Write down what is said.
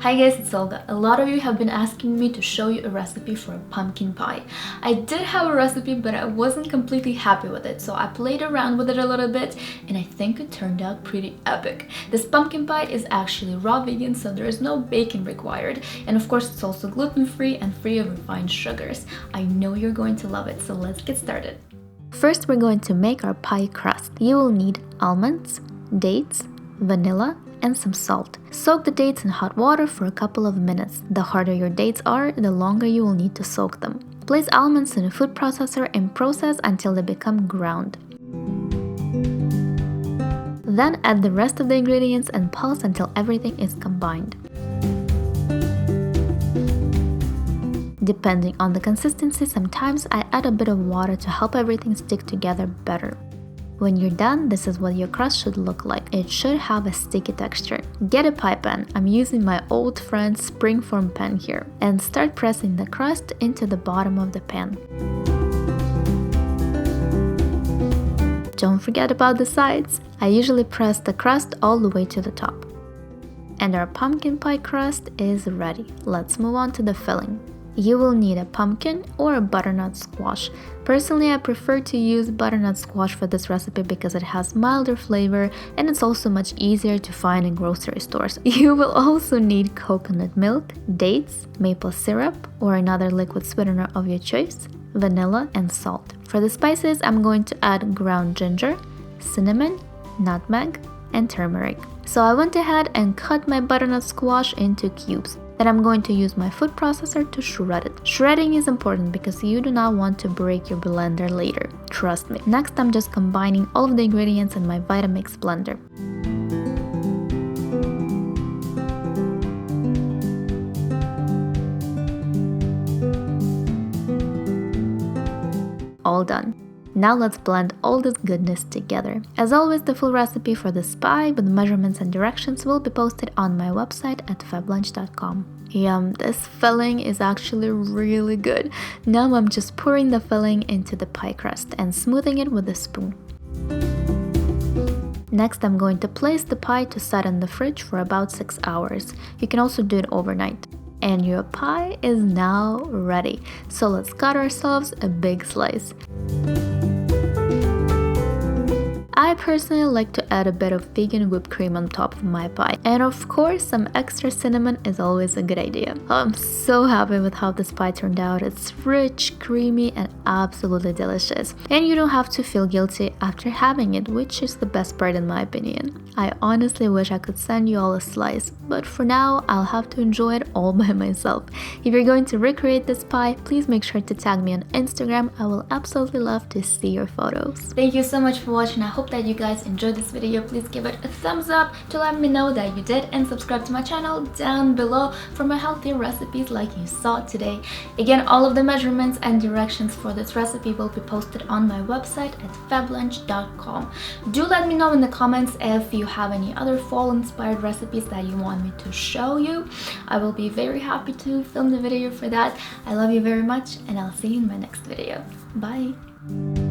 Hi guys, it's Olga. A lot of you have been asking me to show you a recipe for a pumpkin pie. I did have a recipe, but I wasn't completely happy with it, so I played around with it a little bit and I think it turned out pretty epic. This pumpkin pie is actually raw vegan, so there is no bacon required, and of course it's also gluten-free and free of refined sugars. I know you're going to love it, so let's get started. First, we're going to make our pie crust. You will need almonds, dates, vanilla, and some salt. Soak the dates in hot water for a couple of minutes. The harder your dates are, the longer you will need to soak them. Place almonds in a food processor and process until they become ground. Then add the rest of the ingredients and pulse until everything is combined. Depending on the consistency, sometimes I add a bit of water to help everything stick together better. When you're done, this is what your crust should look like. It should have a sticky texture. Get a pie pan. I'm using my old friend springform pan here. And start pressing the crust into the bottom of the pan. Don't forget about the sides. I usually press the crust all the way to the top. And our pumpkin pie crust is ready. Let's move on to the filling. You will need a pumpkin or a butternut squash. Personally, I prefer to use butternut squash for this recipe because it has milder flavor and it's also much easier to find in grocery stores. You will also need coconut milk, dates, maple syrup or another liquid sweetener of your choice, vanilla, and salt. For the spices, I'm going to add ground ginger, cinnamon, nutmeg, and turmeric. So I went ahead and cut my butternut squash into cubes. Then I'm going to use my food processor to shred it. Shredding is important because you do not want to break your blender later. Trust me. Next, I'm just combining all of the ingredients in my Vitamix blender. All done. Now let's blend all this goodness together. As always, the full recipe for this pie with measurements and directions will be posted on my website at fablunch.com. Yum, this filling is actually really good. Now I'm just pouring the filling into the pie crust and smoothing it with a spoon. Next, I'm going to place the pie to set in the fridge for about 6 hours. You can also do it overnight. And your pie is now ready. So let's cut ourselves a big slice. I personally like to add a bit of vegan whipped cream on top of my pie. And of course, some extra cinnamon is always a good idea. I'm so happy with how this pie turned out. It's rich, creamy, and absolutely delicious. And you don't have to feel guilty after having it, which is the best part in my opinion. I honestly wish I could send you all a slice, but for now, I'll have to enjoy it all by myself. If you're going to recreate this pie, please make sure to tag me on Instagram. I will absolutely love to see your photos. Thank you so much for watching. I hope that you guys enjoyed this video. Please give it a thumbs up to let me know that you did, and subscribe to my channel down below for more healthier recipes like you saw today. Again, all of the measurements and directions for this recipe will be posted on my website at fablunch.com. Do let me know in the comments if you have any other fall inspired recipes that you want me to show you. I will be very happy to film the video for that. I love you very much and I'll see you in my next video. Bye!